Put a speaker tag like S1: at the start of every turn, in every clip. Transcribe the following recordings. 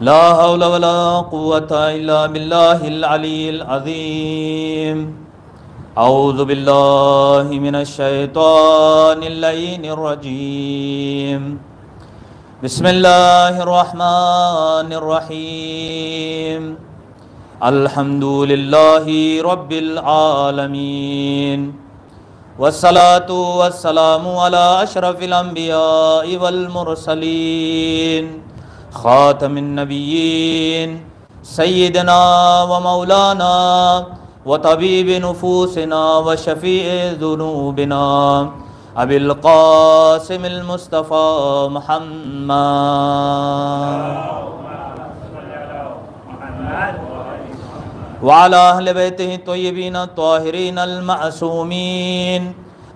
S1: ला हौला वला कुव्वता इल्ला बिल्लाहिल अलील अज़ीम। औज़ु बिल्लाहि मिनश शैतानिर लईनिर रजीम। बिस्मिल्लाहिर रहमानिर रहीम। अल्हम्दुलिल्लाहि रब्बिल आलमीन। वस्सलातु वस्सलामु अला अशरफिल अंबियाइ वल मुरसलीन खातमिन नबिय्यीन सय्यिदना व मौलाना व तबीबि नुफूसिना व शफीइ ज़ुनूबिना अबिल क़ासिमिल मुस्तफ़ा मुहम्मद वाला अहले बैतिही तय्यबीन ताहिरीन अल मअसूमीन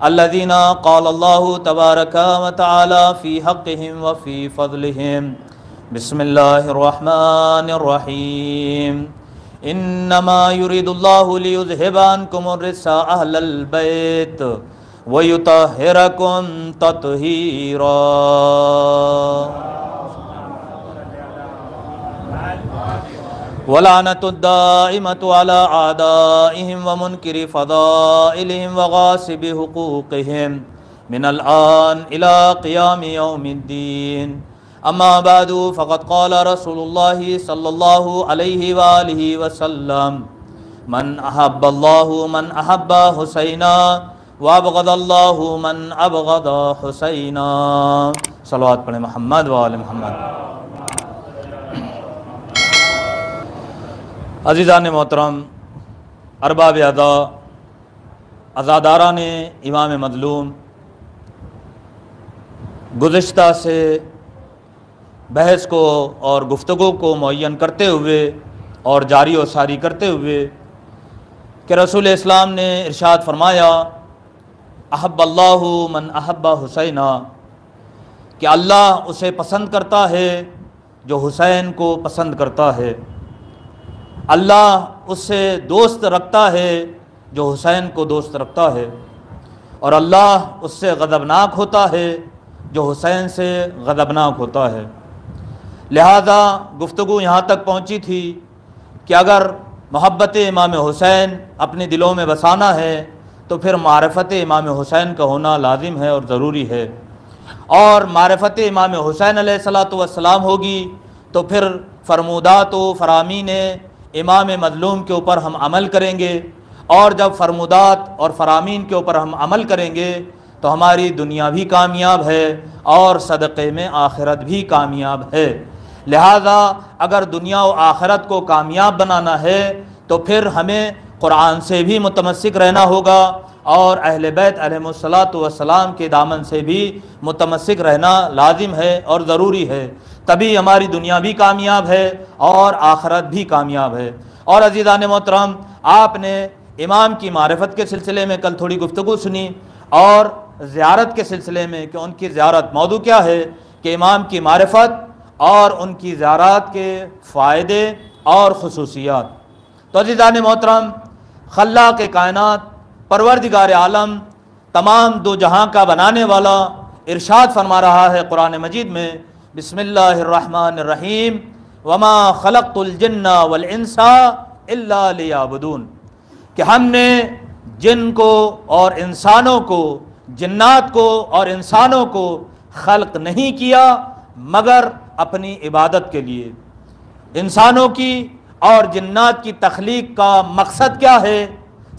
S1: अल्लज़ीना क़ाल अल्लाहु तबारक व तआला फ़ी हक़्क़िहिम व फ़ी फ़ज़लिहिम। बिस्मिल्लाहिर रहमानिर रहीम। इन्नमा युरिदुल्लाहु लियुज़हिबा अन्कुमुर रिज्सा अहलल बैत व युतहिरकुम तत्हीरा। वलानतुद्दाइमतु अला आदाइहिम व मुनकिरि फ़दाइलिहिम व गासिबि हुकूक़िहिम मिनल आन इला क़ियामि यौमिद्दीन। अम्मा बादु फ़क़द क़ाल रसूलुल्लाहि सल्लल्लाहु अलैहि व आलिहि व सल्लम मन अहब्बल्लाहु मन अहब्बा हुसैना व अबग़दल्लाहु मन अबग़दा हुसैना। सलवात पढ़े मोहम्मद व आले मोहम्मद। अज़ीज़ान मोहतरम, अरबाब अदा, अज़ादारान इमाम मज़लूम, गुज़िश्ता से बहस को और गुफ्तगू को मुअय्यन करते हुए और जारी व सारी करते हुए कि रसूल इस्लाम ने इरशाद फरमाया अहब्बल्लाहु मन अहब्बा हुसैना, कि अल्लाह उसे पसंद करता है जो हुसैन को पसंद करता है। अल्लाह उससे दोस्त रखता है जो हुसैन को दोस्त रखता है, और अल्लाह उससे गज़बनाक होता है जो हुसैन से गज़बनाक होता है। लिहाजा गुफ्तगू यहाँ तक पहुँची थी कि अगर मोहब्बत इमाम हुसैन अपने दिलों में बसाना है तो फिर मारिफत इमाम हुसैन का होना लाजिम है और ज़रूरी है, और मारिफत इमाम हुसैन अलैहिस्सलातु वस्सलाम होगी तो फिर फरमूदात व फ़रामीन इमाम मज़लूम के ऊपर हम अमल करेंगे, और जब फरमूदात और फ़रामीन के ऊपर हम अमल करेंगे तो हमारी दुनिया भी कामयाब है और सदक़े में आखिरत भी कामयाब है। लिहाजा अगर दुनिया और आखिरत को कामयाब बनाना है तो फिर हमें कुरान से भी मुतमस्सिक रहना होगा और अहले बैत अलैहिमुस्सलातु वस्सलाम के दामन से भी मुतमस्सिक रहना लाजिम है और ज़रूरी है। तभी हमारी दुनिया भी कामयाब है और आखिरत भी कामयाब है। और अज़ीज़ान मोहतरम, आपने इमाम की मारिफत के सिलसिले में कल थोड़ी गुफ्तगू सुनी, और ज़ियारत के सिलसिले में कि उनकी ज़ियारत मौजू क्या है, कि इमाम की मारिफत और उनकी ज़ियारत के फ़ायदे और ख़ुसूसियात। तो अज़ीज़ान मोहतरम, खल्लाक़ कायनात, परवरदिगार आलम, तमाम दो जहां का बनाने वाला इरशाद फरमा रहा है कुरान मजीद में, बिस्मिल्लाहिर्रहमानिर्रहीम, वमा खलक़तुल जिन्ना वल इंसा इल्ला लियाबुदून, कि हमने जिन को और इंसानों को, जिन्नात को और इंसानों को खल्क़ नहीं किया मगर अपनी इबादत के लिए। इंसानों की और जिन्नात की तख्लीक का मकसद क्या है,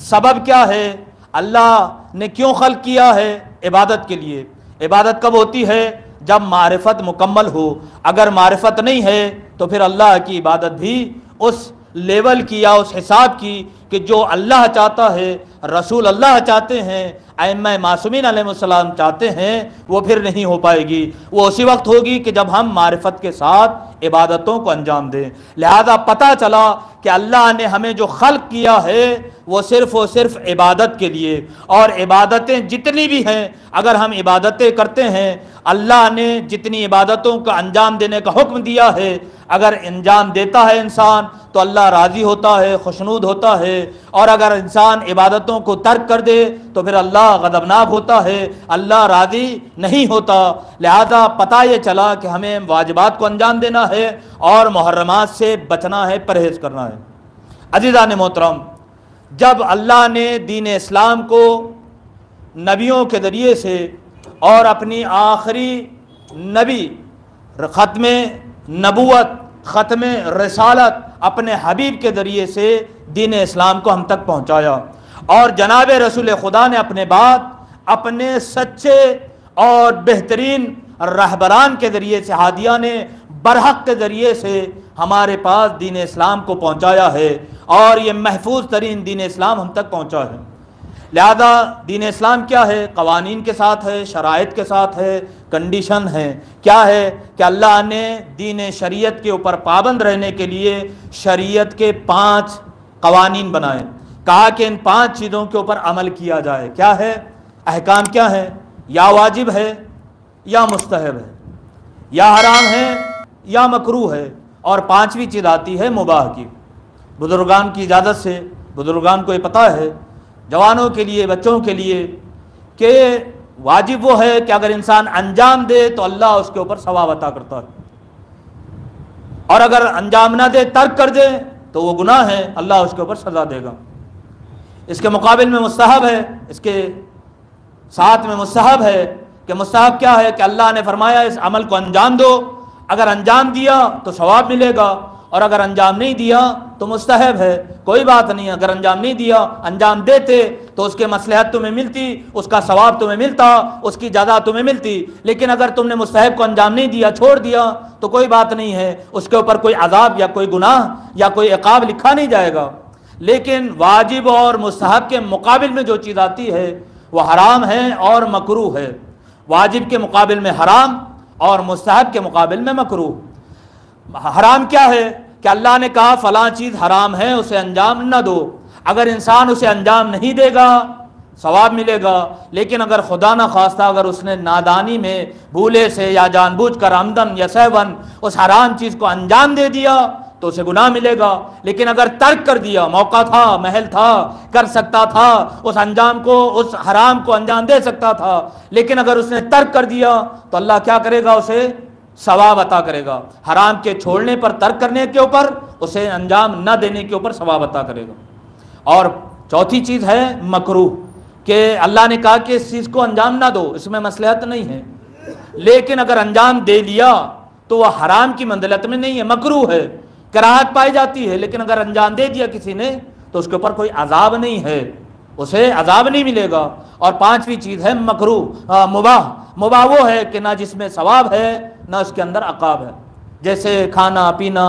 S1: सबब क्या है, अल्लाह ने क्यों खल्क़ किया है? इबादत के लिए। इबादत कब होती है? जब मारिफत मुकम्मल हो। अगर मारिफत नहीं है तो फिर अल्लाह की इबादत भी उस लेवल की या उस हिसाब की कि जो अल्लाह चाहता है, रसूल अल्लाह चाहते हैं, अइम्मा मासूमीन अलैहिमुस्सलाम चाहते हैं, वो फिर नहीं हो पाएगी। वो उसी वक्त होगी कि जब हम मारिफत के साथ इबादतों को अंजाम दें। लिहाजा पता चला कि अल्लाह ने हमें जो खल्क़ किया है वो सिर्फ़ और सिर्फ इबादत के लिए, और इबादतें जितनी भी हैं, अगर हम इबादतें करते हैं, अल्लाह ने जितनी इबादतों का अंजाम देने का हुक्म दिया है, अगर अंजाम देता है इंसान तो अल्लाह राज़ी होता है, खुशनूद होता है। और अगर इंसान इबादतों बातों को तर्क कर दे तो फिर अल्लाह गज़बनाक होता है, अल्लाह राज़ी नहीं होता। लिहाजा पता ये चला कि हमें वाजिबात को अंजाम देना है और मुहर्रमात से बचना है, परहेज़ करना है। अज़ीज़ान मोहतरम, जब अल्लाह ने दीन इस्लाम को नबियों के ज़रिए से और अपनी आखिरी नबी ख़त्म नबूवत, ख़त्म रिसालत अपने हबीब के ज़रिए से दीन इस्लाम को हम तक पहुँचाया और जनाब रसूल खुदा ने अपने बाद अपने सच्चे और बेहतरीन रहबरान के ज़रिए से, हादिया ने बरहक के ज़रिए से हमारे पास दीन इस्लाम को पहुँचाया है और ये महफूज तरीन दीन इस्लाम हम तक पहुँचा है। लिहाजा दीन इस्लाम क्या है? क़वानीन के साथ है, शराइत के साथ है, कंडीशन है। क्या है कि अल्लाह ने दीन शरीयत के ऊपर पाबंद रहने के लिए शरीयत के 5 क़वानीन बनाए। कहा कि इन 5 चीज़ों के ऊपर अमल किया जाए। क्या है? अहकाम क्या है? या वाजिब है या मुस्तहब है, या हराम है या मकरूह है, और 5वीं चीज़ आती है मुबाह की। बुजुर्गान की इजाज़त से, बुजुर्गान को ये पता है, जवानों के लिए, बच्चों के लिए, कि वाजिब वो है कि अगर इंसान अंजाम दे तो अल्लाह उसके ऊपर सवाब अता करता है, और अगर अंजाम ना दे, तर्क कर दे, तो वो गुनाह है, अल्लाह उसके ऊपर सज़ा देगा। इसके मुकाबिल में मुस्तहब है, इसके साथ में मुस्तहब है कि मुस्तहब क्या है कि अल्लाह ने फरमाया इस अमल को अंजाम दो, अगर अंजाम दिया तो सवाब मिलेगा, और अगर अंजाम नहीं दिया तो मुस्तहब है, कोई बात नहीं। अगर अंजाम नहीं दिया, अंजाम देते तो उसके मसलहत तुम्हें मिलती, उसका सवाब तुम्हें मिलता, उसकी जज़ा तुम्हें मिलती। लेकिन अगर तुमने मुस्तहब को अंजाम नहीं दिया, छोड़ दिया, तो कोई बात नहीं है, उसके ऊपर कोई अजाब या कोई गुनाह या कोई इक़ाब लिखा नहीं जाएगा। लेकिन वाजिब और मुस्तहब के मुकाबिल में जो चीज़ आती है वह हराम है और मकरूह है। वाजिब के मुकाबिल में हराम और मुस्तहब के मुकाबिल में मकरूह। हराम क्या है कि अल्लाह ने कहा फ़लाँ चीज़ हराम है, उसे अंजाम न दो। अगर इंसान उसे अंजाम नहीं देगा, सवाब मिलेगा, लेकिन अगर खुदा न खास्ता अगर उसने नादानी में, भूले से या जानबूझकर, आमदन या सहवन उस हराम चीज़ को अंजाम दे दिया तो उसे गुनाह मिलेगा। लेकिन अगर तर्क कर दिया, मौका था, महल था, कर सकता था, उस अंजाम को, उस हराम को अंजाम दे सकता था, लेकिन अगर उसने तर्क कर दिया तो अल्लाह क्या करेगा? उसे सवाब अता करेगा। हराम के छोड़ने पर, तर्क करने के ऊपर, उसे अंजाम न देने के ऊपर सवाब अता करेगा। और चौथी चीज़ है मकरूह, कि अल्लाह ने कहा कि इस चीज़ को अंजाम ना दो, इसमें मसलहत नहीं है, लेकिन अगर अंजाम दे लिया तो वह हराम की मंजिलत में नहीं है, मकरूह है, कराहत पाई जाती है। लेकिन अगर अंजाम दे दिया किसी ने तो उसके ऊपर कोई अजाब नहीं है, उसे अजाब नहीं मिलेगा। और 5वीं चीज़ है मकरूह, मुबाह। मुबाह वो है कि ना जिसमें सवाब है ना उसके अंदर अकाब है, जैसे खाना पीना,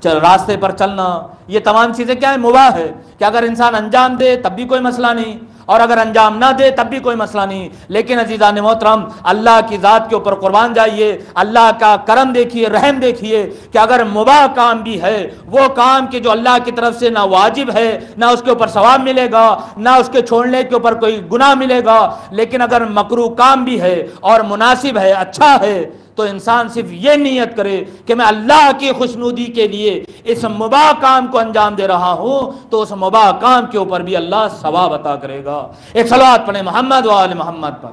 S1: रास्ते पर चलना, ये तमाम चीज़ें क्या है? मुबाह है, कि अगर इंसान अंजाम दे तब भी कोई मसला नहीं, और अगर अंजाम ना दे तब भी कोई मसला नहीं। लेकिन अज़ीज़ान मोहतरम, अल्लाह की ज़ात के ऊपर कुर्बान जाइए, अल्लाह का करम देखिए, रहम देखिए, कि अगर मुबाह काम भी है, वो काम कि जो अल्लाह की तरफ से ना वाजिब है, ना उसके ऊपर सवाब मिलेगा, ना उसके छोड़ने के ऊपर कोई गुनाह मिलेगा, लेकिन अगर मकरूह काम भी है और मुनासिब है, अच्छा है, तो इंसान सिर्फ ये नियत करे कि मैं अल्लाह की खुशनुदी के लिए इस मुबाह काम को अंजाम दे रहा हूं, तो उस मुबाह काम के ऊपर भी अल्लाह सवाब अता करेगा। एक सलावत पढ़े मोहम्मद व आले मोहम्मद पर।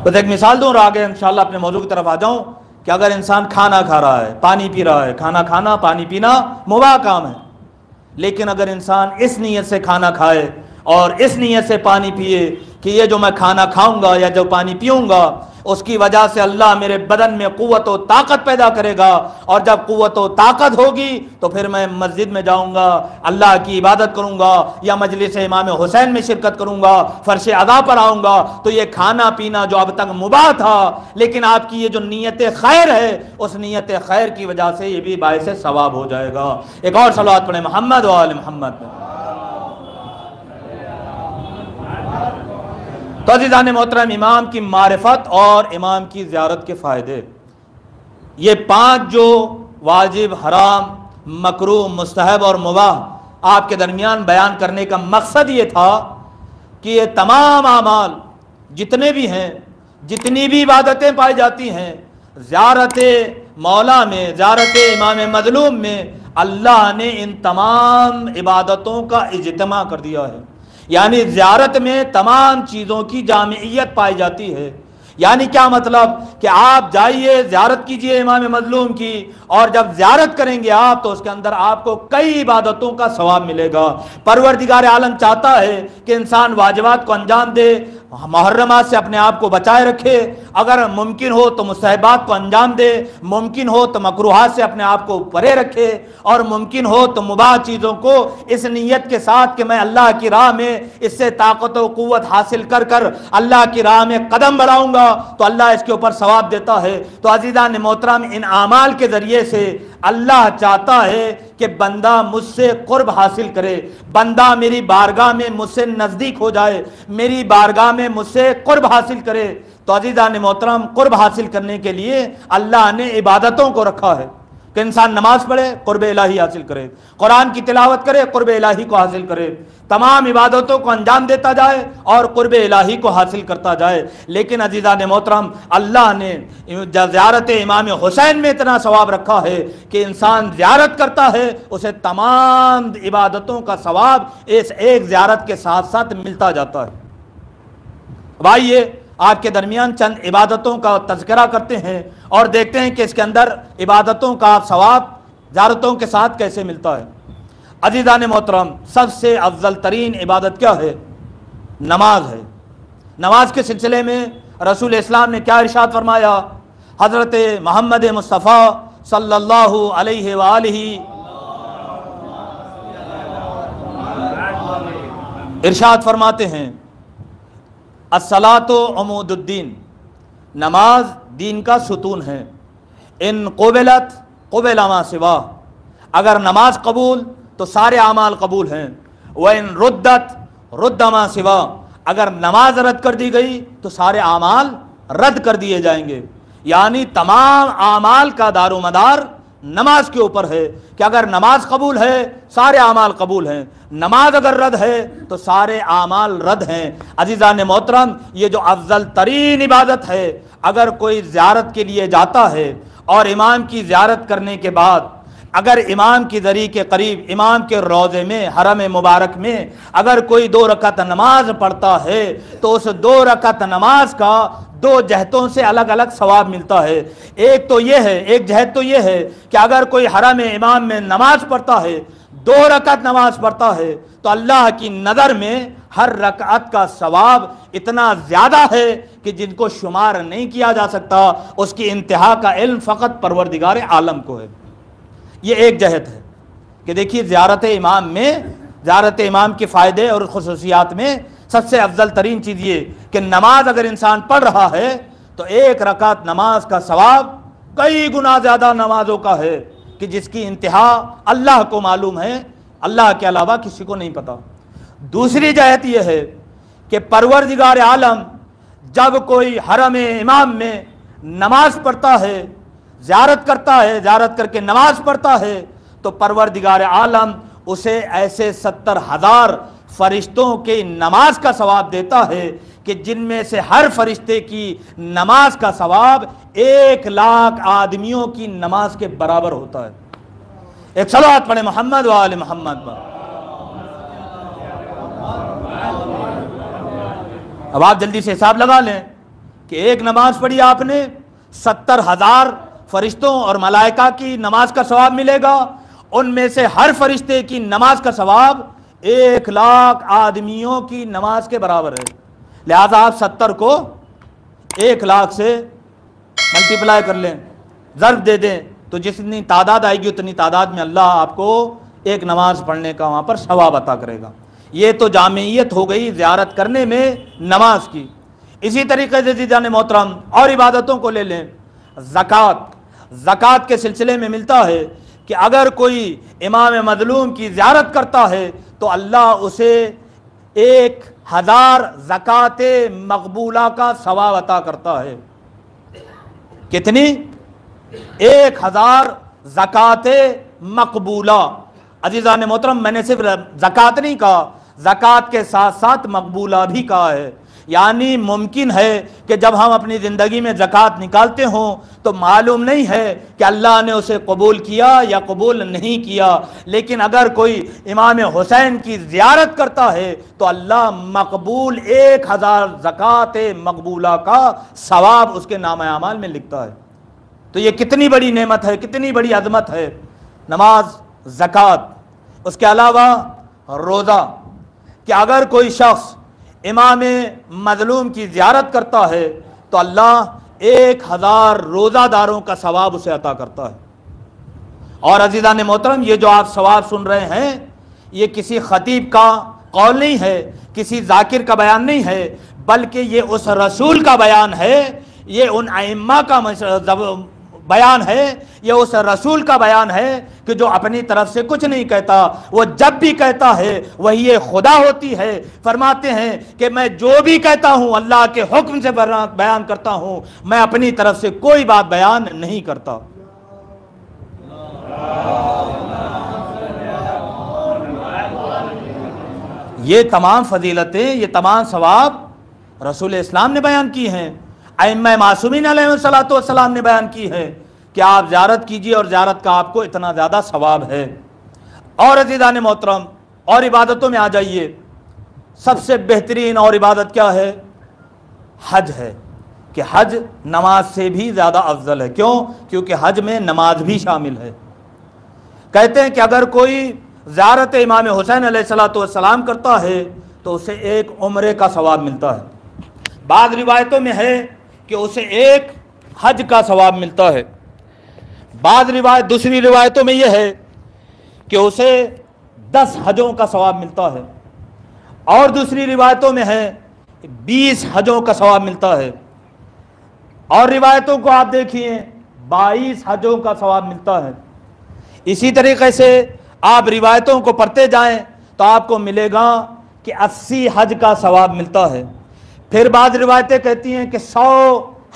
S1: बस एक मिसाल दूं और आगे इंशाअल्लाह अपने मौजू की तरफ आ जाऊं, कि अगर इंसान खाना खा रहा है, पानी पी रहा है, खाना खाना, पानी पीना मुबाह काम है, लेकिन अगर इंसान इस नीयत से खाना खाए और इस नीयत से पानी पिए कि ये जो मैं खाना खाऊंगा या जो पानी पीऊंगा, उसकी वजह से अल्लाह मेरे बदन में क़ुव्वत व ताकत पैदा करेगा, और जब क़ुव्वत व ताकत होगी तो फिर मैं मस्जिद में जाऊंगा, अल्लाह की इबादत करूंगा, या मजलिस इमाम हुसैन में शिरकत करूंगा, फर्श अदा पर आऊंगा। तो ये खाना पीना जो अब तक मुबाह था, लेकिन आपकी ये जो नीयत खैर है, उस नीयत खैर की वजह से ये भी बायस सवाब हो जाएगा। एक और सलावत पढ़े मोहम्मद व आले मोहम्मद पर। तो अज़ीज़ान मोहतरम, इमाम की मारिफत और इमाम की ज़ियारत के फ़ायदे, ये 5 जो वाजिब, हराम, मकरूह, मुस्तहब और मुबाह आपके दरमियान बयान करने का मकसद ये था कि ये तमाम आमाल जितने भी हैं, जितनी भी इबादतें पाई जाती हैं, ज़ियारत मौला में, ज़ियारत इमाम मज़लूम में, अल्लाह ने इन तमाम इबादतों का इज्तिमा कर दिया है। यानी ज़ियारत में तमाम चीज़ों की जामियत पाई जाती है। यानी क्या मतलब कि आप जाइए ज़ियारत कीजिए इमाम मज़लूम की, और जब ज़ियारत करेंगे आप तो उसके अंदर आपको कई इबादतों का सवाब मिलेगा। परवरदिगार आलम चाहता है कि इंसान वाजिबात को अंजाम दे, मुहर्रमात से अपने आप को बचाए रखे, अगर मुमकिन हो तो मुस्तहबात को अंजाम दे, मुमकिन हो तो मकरूहात से अपने आप को परे रखे, और मुमकिन हो तो मुबाह चीज़ों को इस नीयत के साथ कि मैं अल्लाह की राह में इससे ताकत व क़ुव्वत हासिल कर कर अल्लाह की राह में कदम बढ़ाऊंगा तो अल्लाह इसके ऊपर सवाब देता है। तो अज़ीज़ान मोहतरम, इन आमाल के ज़रिए से अल्लाह चाहता है कि बंदा मुझसे कुर्ब हासिल करे, बंदा मेरी बारगाह में मुझसे नज़दीक हो जाए, मेरी बारगाह में मुझसे कुर्ब हासिल करे। तो अज़ीज़ान मोहतरम, कुर्ब हासिल करने के लिए अल्लाह ने इबादतों को रखा है कि इंसान नमाज पढ़े, कुर्ब इलाही हासिल करे, कुरान की तिलावत करे, कुर्ब इलाही को हासिल करे, तमाम इबादतों को अंजाम देता जाए और कुर्ब इलाही को हासिल करता जाए। लेकिन अज़ीज़ान मोहतरम, अल्लाह ने ज़ियारत इमाम हुसैन में इतना सवाब रखा है कि इंसान ज़ियारत करता है उसे तमाम इबादतों का सवाब इस एक ज़ियारत के साथ साथ मिलता जाता है। भाई, ये आपके दरमियान चंद इबादतों का तज़किरा करते हैं और देखते हैं कि इसके अंदर इबादतों का सवाब ज़ियारतों के साथ कैसे मिलता है। अज़ीज़ान मोहतरम, सबसे अफजल तरीन इबादत क्या है? नमाज है। नमाज के सिलसिले में रसूल इस्लाम ने क्या इरशाद फरमाया? हज़रत मोहम्मद मुस्तफ़ा सल्लल्लाहु अलैहि वालिही इरशाद फरमाते हैं, अस्सलातो अमूदुद्दीन, नमाज दीन का सुतून है। इन क़ुबिलत क़ुबिला मा सिवा, अगर नमाज कबूल तो सारे आमाल कबूल हैं। व इन रुद्दत रुद्दा मा सिवा, अगर नमाज रद्द कर दी गई तो सारे आमाल रद्द कर दिए जाएंगे। यानी तमाम आमाल का दारोमदार नमाज के ऊपर है कि अगर नमाज कबूल है सारे आमाल कबूल हैं, नमाज अगर रद्द है तो सारे आमाल रद्द हैं। अज़ीज़ान मोहतरम, ये जो अफजल तरीन इबादत है, अगर कोई ज़ियारत के लिए जाता है और इमाम की ज़ियारत करने के बाद अगर इमाम की दरी के करीब, इमाम के रोज़े में, हरम मुबारक में अगर कोई 2 रकात नमाज पढ़ता है तो उस 2 रकात नमाज का 2 जहतों से अलग अलग सवाब मिलता है। एक तो ये है, एक जहत तो ये है कि अगर कोई हरम इमाम में नमाज पढ़ता है, 2 रकात नमाज पढ़ता है, तो अल्लाह की नज़र में हर रकात का सवाब इतना ज़्यादा है कि जिनको शुमार नहीं किया जा सकता। उसकी इंतहा का इल्म फ़कत परवरदिगार आलम को है। ये एक जहत है कि देखिए ज़ियारत इमाम में, ज़ियारत इमाम के फ़ायदे और ख़ुसूसियात में सबसे अफजल तरीन चीज़ ये कि नमाज अगर इंसान पढ़ रहा है तो 1 रकात नमाज का सवाब कई गुना ज़्यादा नमाजों का है कि जिसकी इंतहा अल्लाह को मालूम है, अल्लाह के अलावा किसी को नहीं पता। दूसरी जहत यह है कि परवरदिगार आलम जब कोई हरम इमाम में नमाज पढ़ता है, ज़ियारत करता है, ज़ियारत करके नमाज पढ़ता है, तो परवरदिगार आलम उसे ऐसे 70,000 फरिश्तों के नमाज का सवाब देता है कि जिनमें से हर फरिश्ते की नमाज का सवाब 1 लाख आदमियों की नमाज के बराबर होता है। एक सलावत पढ़े मोहम्मद व आले मोहम्मद पर। अब आप जल्दी से हिसाब लगा लें कि एक नमाज पढ़ी आपने, 70,000 फरिश्तों और मलाइका की नमाज का सवाब मिलेगा। उनमें से हर फरिश्ते की नमाज का सवाब 1 लाख आदमियों की नमाज के बराबर है। लिहाजा आप 70 को 1 लाख से मल्टीप्लाई कर लें, ज़र्ब दे दें, तो जितनी तादाद आएगी उतनी तादाद में अल्लाह आपको एक नमाज पढ़ने का वहाँ पर सवाब अता करेगा। ये तो जामियत हो गई ज़ियारत करने में नमाज की। इसी तरीके से अज़ीज़ान मोहतरम और इबादतों को ले लें। ज़कात, ज़कात के सिलसिले में मिलता है कि अगर कोई इमाम मज़लूम की ज़ियारत करता है तो अल्लाह उसे 1000 ज़कात मकबूला का सवाब अता करता है। कितनी? 1000 ज़कात मकबूला। अज़ीज़ान मोहतरम, मैंने सिर्फ ज़कात नहीं कहा, ज़कात के साथ साथ मकबूला भी कहा है यानी मुमकिन है कि जब हम अपनी ज़िंदगी में ज़कात निकालते हों तो मालूम नहीं है कि अल्लाह ने उसे कबूल किया या कबूल नहीं किया, लेकिन अगर कोई इमाम हुसैन की ज़ियारत करता है तो अल्लाह मकबूल 1000 ज़कात मकबूला का सवाब उसके नामा अमाल में लिखता है। तो ये कितनी बड़ी नेमत है, कितनी बड़ी अज़मत है। नमाज, ज़कात, उसके अलावा रोज़ा, कि अगर कोई शख्स इमाम मज़लूम की ज़ियारत करता है तो अल्लाह 1000 रोज़ादारों का सवाब उसे अता करता है। और अज़ीज़ान मोहतरम, ये जो आप सवाब सुन रहे हैं ये किसी ख़तीब का कौल नहीं है, किसी जाकिर का बयान नहीं है, बल्कि ये उस रसूल का बयान है, ये उन अइम्मा का बयान है, ये उस रसूल का बयान है कि जो अपनी तरफ से कुछ नहीं कहता, वो जब भी कहता है वही ये खुदा होती है। फरमाते हैं कि मैं जो भी कहता हूँ अल्लाह के हुक्म से बयान करता हूँ, मैं अपनी तरफ से कोई बात बयान नहीं करता। ये तमाम फजीलतें, ये तमाम सवाब रसूल इस्लाम ने बयान की हैं, अइम्मा मासूमीन अलैहिस्सलातु वस्सलाम ने बयान की है कि आप ज़ियारत कीजिए और ज़ियारत का आपको इतना ज़्यादा सवाब है। और अज़ीज़ान मोहतरम, और इबादतों में आ जाइए, सबसे बेहतरीन और इबादत क्या है? हज है, कि हज नमाज से भी ज़्यादा अफजल है। क्यों? क्योंकि हज में नमाज भी शामिल है। कहते हैं कि अगर कोई ज़ियारत इमाम हुसैन अलैहिस्सलातु वस्सलाम करता है तो उसे एक उम्रे का सवाब मिलता है। बाद रिवायतों में है कि उसे एक हज का सवाब मिलता है। बाद रिवायत, दूसरी रिवायतों में यह है कि उसे 10 हजों का सवाब मिलता है, और दूसरी रिवायतों में है 20 हजों का सवाब मिलता है, और रिवायतों को आप देखिए 22 हजों का सवाब मिलता है। इसी तरीके से आप रिवायतों को पढ़ते जाएं तो आपको मिलेगा कि 80 हज का सवाब मिलता है। फिर बाद रिवायतें कहती हैं कि 100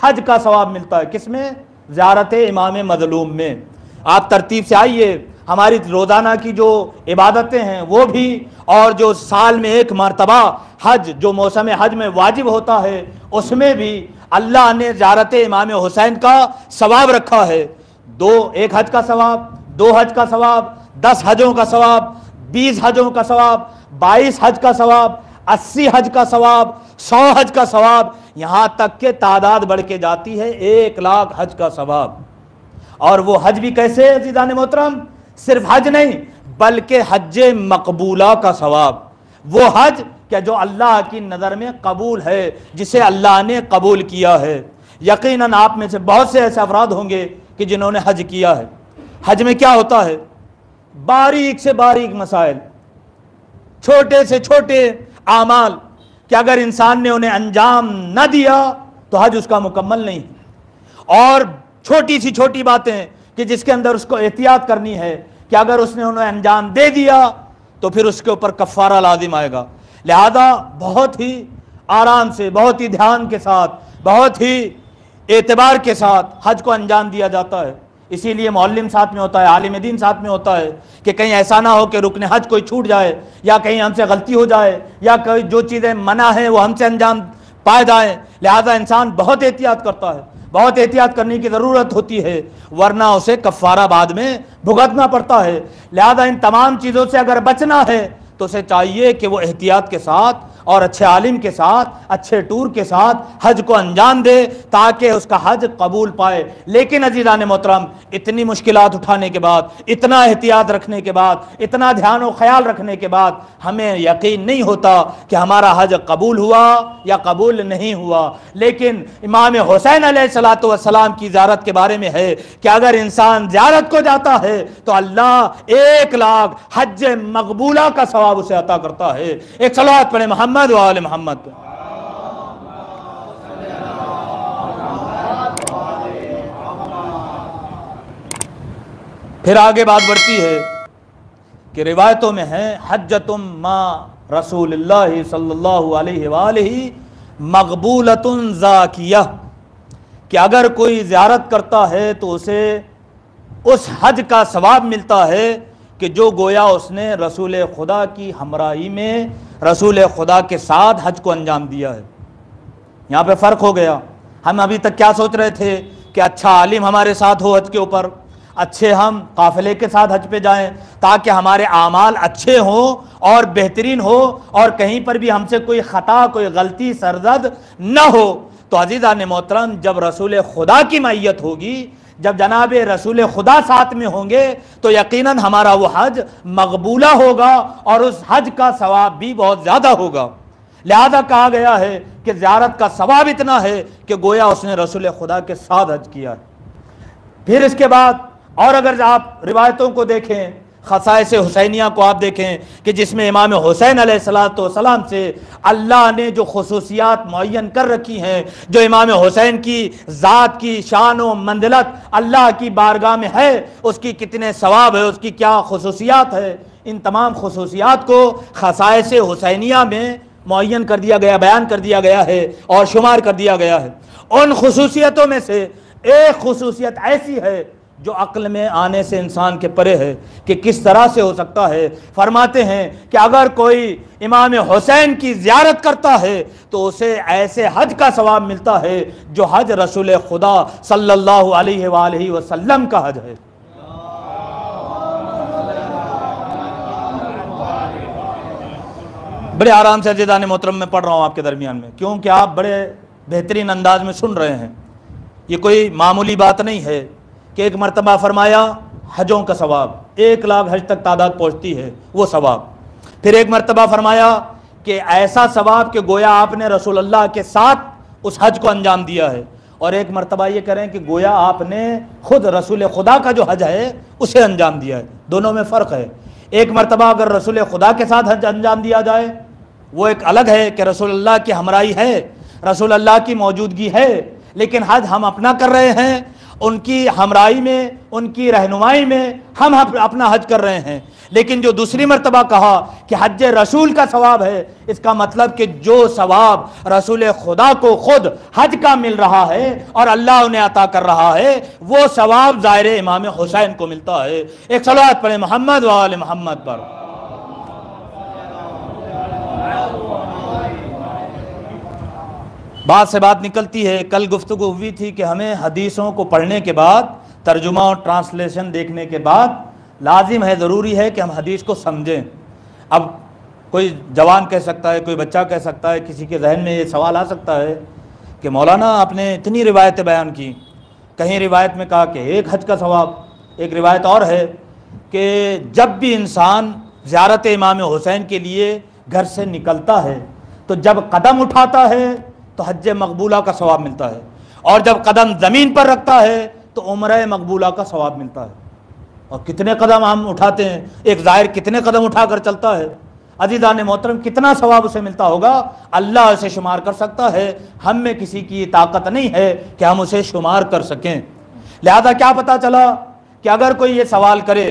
S1: हज का सवाब मिलता है। किसमें? ज़ियारत इमाम मज़लूम में। आप तरतीब से आइए, हमारी रोज़ाना की जो इबादतें हैं वो भी, और जो साल में एक मरतबा हज जो मौसम हज में वाजिब होता है उसमें भी अल्लाह ने ज़ियारत इमाम हुसैन का सवाब रखा है। 1 हज का सवाब, 2 हज का सवाब, 10 हजों का सवाब, 20 हजों का सवाब, 22 हज का सवाब, 80 हज का सवाब, 100 हज का सवाब, यहाँ तक के तादाद बढ़ के जाती है 1 लाख हज का सवाब। और वो हज भी कैसे अज़ीज़ान मोहतरम? सिर्फ हज नहीं बल्कि हज मकबूला का सवाब। वो हज क्या जो अल्लाह की नज़र में कबूल है, जिसे अल्लाह ने कबूल किया है। यकीनन आप में से बहुत से ऐसे अफराद होंगे कि जिन्होंने हज किया है। हज में क्या होता है? बारीक से बारीक मसाइल, छोटे से छोटे आमाल कि अगर इंसान ने उन्हें अंजाम न दिया तो हज उसका मुकम्मल नहीं। और छोटी सी छोटी बातें कि जिसके अंदर उसको एहतियात करनी है कि अगर उसने उन्हें अंजाम दे दिया तो फिर उसके ऊपर कफ़ारा लाजिम आएगा। लिहाजा बहुत ही आराम से, बहुत ही ध्यान के साथ, बहुत ही एतबार के साथ हज को अंजाम दिया जाता है। इसीलिए मौल्लिम साथ में होता है, आलिम दीन साथ में होता है कि कहीं ऐसा ना हो कि रुकने हज कोई छूट जाए, या कहीं हमसे गलती हो जाए, या कोई जो चीज़ें मना है वो हमसे अंजाम पाए जाए। लिहाजा इंसान बहुत एहतियात करता है, बहुत एहतियात करने की ज़रूरत होती है, वरना उसे कफ़ारा बाद में भुगतना पड़ता है। लिहाजा इन तमाम चीज़ों से अगर बचना है तो उसे चाहिए कि वो एहतियात के साथ और अच्छे आलिम के साथ, अच्छे टूर के साथ हज को अंजाम दे ताकि उसका हज कबूल पाए। लेकिन अज़ीज़ान मोहतरम, इतनी मुश्किलात उठाने के बाद, इतना एहतियात रखने के बाद, इतना ध्यान और ख्याल रखने के बाद हमें यकीन नहीं होता कि हमारा हज कबूल हुआ या कबूल नहीं हुआ। लेकिन इमाम हुसैन अलैहिस्सलातु वस्सलाम की ज़ियारत के बारे में है कि अगर इंसान ज़ियारत को जाता है तो अल्लाह 1 लाख हज मकबूला का सवाब उसे अता करता है। एक सलावत पढ़े मोहम्मद व आले मोहम्मद। फिर आगे बात बढ़ती है कि रिवायतों में है हज्जतुम मा रसूलुल्लाह सल्लल्लाहु अलैहि वालैहि मकबूलतुन ज़ाकिया, कि अगर कोई ज़ियारत करता है तो उसे उस हज का सवाब मिलता है कि जो गोया उसने रसूल खुदा की हमराही में रसूल खुदा के साथ हज को अंजाम दिया है। यहाँ पे फ़र्क हो गया। हम अभी तक क्या सोच रहे थे कि अच्छा आलिम हमारे साथ हो हज के ऊपर, अच्छे हम काफ़िले के साथ हज पे जाएं ताकि हमारे आमाल अच्छे हों और बेहतरीन हो और कहीं पर भी हमसे कोई ख़ता, कोई गलती सरजद न हो। तो अज़ीज़ान मोहतरम, जब रसूल खुदा की मैयत होगी, जब जनाब रसूल खुदा साथ में होंगे, तो यकीनन हमारा वो हज मकबूला होगा और उस हज का सवाब भी बहुत ज़्यादा होगा। लिहाजा कहा गया है कि ज़ियारत का सवाब इतना है कि गोया उसने रसूल खुदा के साथ हज किया है। फिर इसके बाद और अगर आप रिवायतों को देखें, खसाइस हुसैनिया को आप देखें कि जिसमें इमाम हुसैन अलैहिस्सलाम से अल्लाह ने जो खुसूसियात मुअय्यन कर रखी हैं, जो इमाम हुसैन की ज़ात की शान व मंजिलत अल्लाह की बारगाह में है, उसकी कितने सवाब है, उसकी क्या खुसूसियात है, इन तमाम खुसूसियात को खसाइस हुसैनिया में मुअय्यन कर दिया गया, बयान कर दिया गया है और शुमार कर दिया गया है। उन खुसूसियतों में से एक खुसूसियत ऐसी है जो अक्ल में आने से इंसान के परे है कि किस तरह से हो सकता है। फरमाते हैं कि अगर कोई इमाम हुसैन की ज़ियारत करता है तो उसे ऐसे हज का सवाब मिलता है जो हज रसूल खुदा सल्लल्लाहु अलैहि वसल्लम का हज है। बड़े आराम से अज़ीज़ान मोहतरम में पढ़ रहा हूँ आपके दरमियान में, क्योंकि आप बड़े बेहतरीन अंदाज में सुन रहे हैं। ये कोई मामूली बात नहीं है कि एक मरतबा फरमाया हजों का सवाब 1 लाख हज तक तादाद पहुँचती है वो सवाब। फिर एक मरतबा फरमाया कि ऐसा सवाब कि गोया आपने रसूलुल्लाह के साथ उस हज को अंजाम दिया है। और एक मरतबा ये करें कि गोया आपने खुद रसूल खुदा का जो हज है उसे अंजाम दिया है। दोनों में फ़र्क है। एक मरतबा अगर रसूल खुदा के साथ हज अंजाम दिया जाए वो एक अलग है कि रसूलुल्लाह की हमराई है, रसूलुल्लाह की मौजूदगी है, लेकिन हज हम अपना कर रहे हैं, उनकी हमराई में, उनकी रहनुमाई में हम अपना हज कर रहे हैं। लेकिन जो दूसरी मरतबा कहा कि हज रसूल का सवाब है, इसका मतलब कि जो सवाब रसूल खुदा को खुद हज का मिल रहा है और अल्लाह उन्हें अता कर रहा है, वो सवाब ज़ाहिर इमाम हुसैन को मिलता है। एक सलावत पढ़े मोहम्मद व आले मोहम्मद पर। बात से बात निकलती है, कल गुफ्तगू हुई थी कि हमें हदीसों को पढ़ने के बाद, तर्जुमा और ट्रांसलेशन देखने के बाद लाजिम है, ज़रूरी है कि हम हदीस को समझें। अब कोई जवान कह सकता है, कोई बच्चा कह सकता है, किसी के जहन में ये सवाल आ सकता है कि मौलाना आपने इतनी रिवायतें बयान की, कहीं रिवायत में कहा कि 1 हज का सवाब, एक रिवायत और है कि जब भी इंसान ज़ियारत इमाम हुसैन के लिए घर से निकलता है तो जब कदम उठाता है तो हज मकबूला का सवाब मिलता है, और जब कदम ज़मीन पर रखता है तो उम्र मकबूला का सवाब मिलता है। और कितने कदम हम उठाते हैं, एक ज़ाहिर कितने कदम उठाकर चलता है, अज़ीज़ान मोहतरम कितना सवाब उसे मिलता होगा, अल्लाह उसे शुमार कर सकता है। हम में किसी की ताकत नहीं है कि हम उसे शुमार कर सकें। लिहाजा क्या पता चला कि अगर कोई ये सवाल करे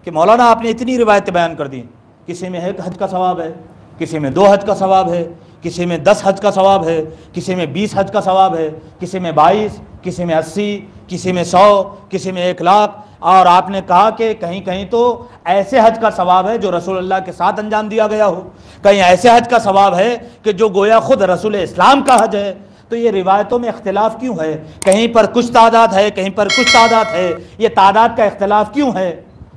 S1: कि मौलाना आपने इतनी रिवायतें बयान कर दी, किसी में 1 हज का सवाब है, किसी में 2 हज का सवाब है, किसी में 10 हज का सवाब है, किसी में 20 हज का सवाब है, किसी में 22, किसी में 80, किसी में 100, किसी में 1 लाख, और आपने कहा कि कहीं कहीं तो ऐसे हज का सवाब है जो रसूलुल्लाह के साथ अंजाम दिया गया हो, कहीं ऐसे हज का सवाब है कि जो गोया खुद रसूल इस्लाम का हज है। तो ये रिवायतों में इख्तिलाफ क्यों है? कहीं पर कुछ तादाद है, कहीं पर कुछ तादाद है, ये तादाद का इख्तिलाफ क्यों है?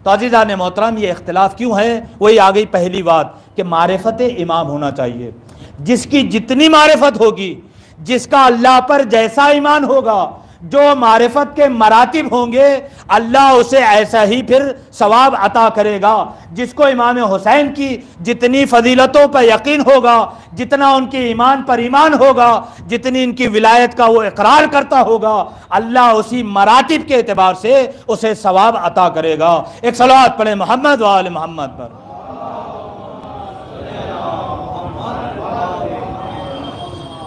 S1: तो अज़ीज़ान मोहतरम, ये इख्तिलाफ क्यों है? वही आ गई पहली बात कि मारिफत इमाम होना चाहिए। जिसकी जितनी मारिफत होगी, जिसका अल्लाह पर जैसा ईमान होगा, जो मारिफत के मरातिब होंगे, अल्लाह उसे ऐसा ही फिर सवाब अता करेगा। जिसको इमाम हुसैन की जितनी फजीलतों पर यकीन होगा, जितना उनके ईमान पर ईमान होगा, जितनी इनकी विलायत का वो इकरार करता होगा, अल्लाह उसी मरातिब के एतबार से उसे सवाब अता करेगा। एक सलावत पढ़े मोहम्मद व आले मोहम्मद पर।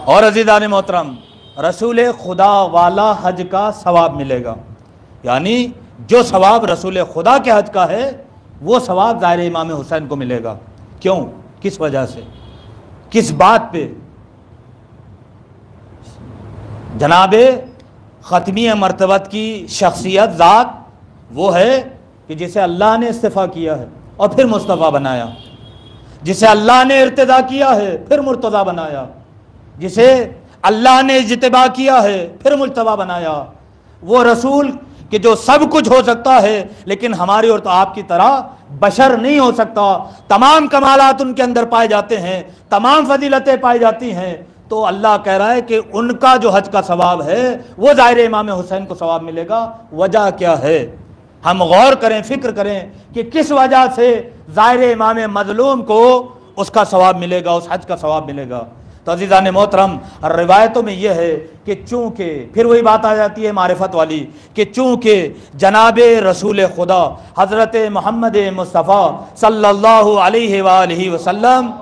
S1: और अज़ीज़ान मोहतरम, रसूल खुदा वाला हज का सवाब मिलेगा, यानी जो सवाब रसूल खुदा के हज का है वो सवाब ज़ाहिर इमाम हुसैन को मिलेगा। क्यों, किस वजह से, किस बात पे? जनाबे ख़त्मी मर्तबत की शख्सियत ज़ात वो है कि जिसे अल्लाह ने इस्तिफ़ा किया है और फिर मुस्तफ़ा बनाया, जिसे अल्लाह ने इर्तिदा किया है फिर मुर्तज़ा बनाया, जिसे अल्लाह ने इज्तिबा किया है, फिर मुज्तबा बनाया। वो रसूल कि जो सब कुछ हो सकता है, लेकिन हमारी और तो आपकी तरह बशर नहीं हो सकता, तमाम कमालात उनके अंदर पाए जाते हैं, तमाम फजीलतें पाई जाती हैं। तो अल्लाह कह रहा है कि उनका जो हज का सवाब है वो ज़ाहिर इमाम हुसैन को सवाब मिलेगा। वजह क्या है? हम गौर करें, फिक्र करें कि किस वजह से ज़ाहिर इमाम मजलूम को उसका सवाब मिलेगा, उस हज का सवाब मिलेगा। तो अज़ीज़ान मोहतरम, रिवायतों में यह है कि चूँकि फिर वही बात आ जाती है मारिफत वाली कि चूँकि जनाब रसूल खुदा हज़रत मोहम्मद मुस्तफ़ा सल्लल्लाहु अलैहि वसल्लम